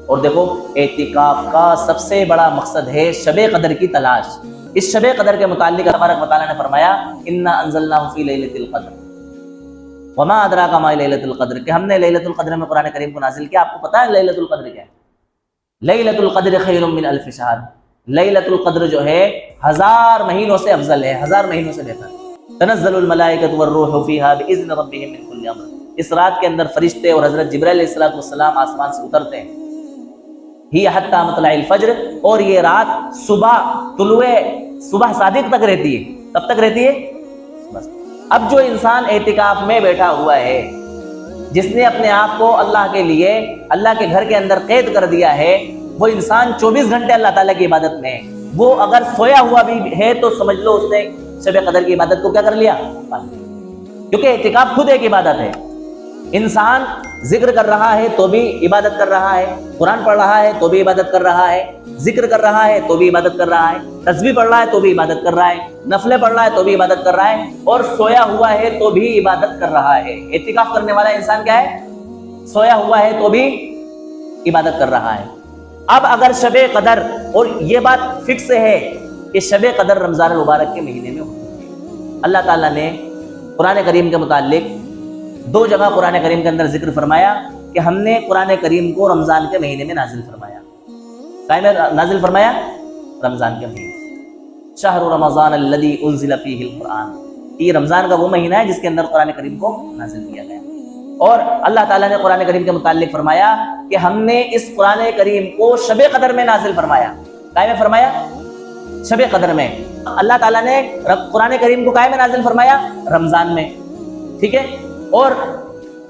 اور دیکھو اعتکاف کا سب سے بڑا مقصد ہے شب قدر کی تلاش۔ اس شب قدر کے متعلق اللہ تبارک و تعالیٰ نے فرمایا انا انزلناہ فی لیلۃ القدر وما ادراک ما لیلۃ القدر، کہ ہم نے لیلۃ القدر میں قرآن کریم کو نازل کیا۔ آپ کو پتہ ہے لیلۃ القدر کیا ہے؟ لیلۃ القدر خیر من الف شہر، لیلۃ القدر جو ہے 1000 مہینوں سے افضل ہے، 1000 مہینوں سے بہتر۔ تنزل الملائکۃ والروح فیہا باذن ربہم من کل امر، اس رات کے اندر فرشتے اور حضرت جبرائیل علیہ السلام آسمان سے اترتے ہیں۔ ہی حتی مطلع الفجر، اور یہ رات صبح صادق تک رہتی ہے۔ کب تک رہتی ہے؟ بس اب جو انسان اعتکاف میں بیٹھا ہوا ہے، جس نے اپنے آپ کو اللہ کے لیے اللہ کے گھر کے اندر قید کر دیا ہے، وہ انسان 24 گھنٹے اللہ تعالیٰ کی عبادت میں ہے۔ وہ اگر سویا ہوا بھی ہے تو سمجھ لو اس نے شب قدر کی عبادت کو کیا کر لیا؟ کیونکہ اعتکاف خود ایک عبادت ہے۔ انسان ذکر کر رہا ہے تو بھی عبادت کر رہا ہے، قرآن پڑھ رہا ہے تو بھی عبادت کر رہا ہے، ذکر کر رہا ہے تو بھی عبادت کر رہا ہے، تسبیح پڑھ رہا ہے تو بھی عبادت کر رہا ہے، نفلیں پڑھ رہا ہے تو بھی عبادت کر رہا ہے، اور سویا ہوا ہے تو بھی عبادت کر رہا ہے۔ اعتکاف کرنے والا انسان کیا ہے؟ سویا ہوا ہے تو بھی عبادت کر رہا ہے۔ اب اگر شب قدر، اور یہ بات فکس ہے کہ شب قدر رمضان المبارک کے مہینے میں ہوتی ہے۔ اللہ تعالیٰ نے قرآن کریم کے متعلق 2 جگہ قرآن کریم کے اندر ذکر فرمایا کہ ہم نے قرآن کریم کو رمضان کے مہینے میں نازل فرمایا۔ کائے میں نازل فرمایا؟ رمضان کے مہینے۔ شہر رمضان الذی انزل فیہ القرآن، یہ رمضان کا وہ مہینہ ہے جس کے اندر قرآن کریم کو نازل کیا گیا۔ اور اللہ تعالیٰ نے قرآن کریم کے متعلق فرمایا کہ ہم نے اس قرآن کریم کو شب قدر میں نازل فرمایا۔ کائے میں فرمایا؟ شب قدر میں۔ اللہ تعالیٰ نے قرآن کریم کو کائے میں نازل فرمایا؟ رمضان میں، ٹھیک ہے۔ اور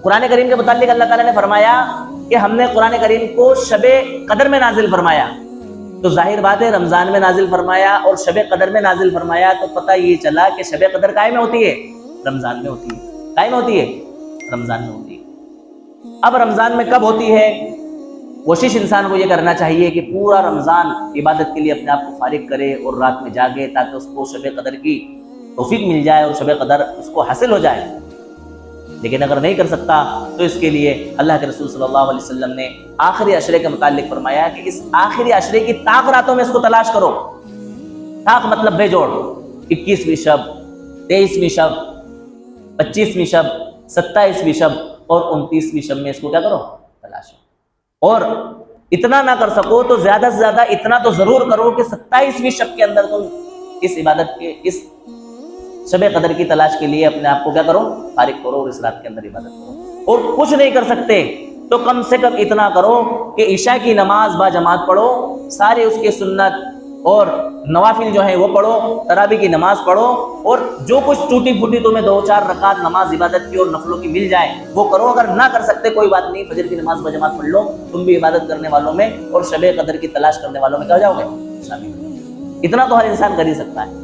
قرآن کریم کے متعلق اللہ تعالیٰ نے فرمایا کہ ہم نے قرآن کریم کو شب قدر میں نازل فرمایا، تو ظاہر بات ہے رمضان میں نازل فرمایا اور شب قدر میں نازل فرمایا، تو پتہ یہ چلا کہ شب قدر کائے میں ہوتی ہے؟ رمضان میں ہوتی ہے۔ کائے میں ہوتی ہے؟ رمضان میں ہوتی ہے۔ اب رمضان میں کب ہوتی ہے؟ کوشش انسان کو یہ کرنا چاہیے کہ پورا رمضان عبادت کے لیے اپنے آپ کو فارغ کرے اور رات میں جاگے تاکہ اس کو شب قدر کی توفیق مل جائے اور شب قدر اس کو حاصل ہو جائے۔ لیکن اگر نہیں کر سکتا تو اس کے لیے اللہ کے رسول صلی اللہ علیہ وسلم نے آخری عشرے کے متعلق فرمایا کہ اس آخری عشرے کی طاق راتوں میں اس کو تلاش کرو۔ طاق مطلب بے جوڑ، 21ویں شب، 23ویں شب، 25ویں شب، 27ویں شب اور 29ویں شب میں اس کو کیا کرو؟ تلاش کرو۔ اور اتنا نہ کر سکو تو زیادہ سے زیادہ اتنا تو ضرور کرو کہ 27ویں شب کے اندر تم اس عبادت کے، اس شب قدر کی تلاش کے لیے اپنے آپ کو کیا کرو؟ فارغ کرو اور اس رات کے اندر عبادت کرو۔ اور کچھ نہیں کر سکتے تو کم سے کم اتنا کرو کہ عشاء کی نماز با جماعت پڑھو، سارے اس کے سنت اور نوافل جو ہیں وہ پڑھو، تراویح کی نماز پڑھو، اور جو کچھ ٹوٹی پھوٹی تمہیں 2-4 رکعت نماز عبادت کی اور نفلوں کی مل جائے وہ کرو۔ اگر نہ کر سکتے کوئی بات نہیں، فجر کی نماز با جماعت پڑھ لو، تم بھی عبادت کرنے والوں میں اور شب قدر کی تلاش کرنے والوں میں کیا ہو جاؤ گے؟ شامل۔ اتنا تو ہر انسان کر ہی سکتا ہے۔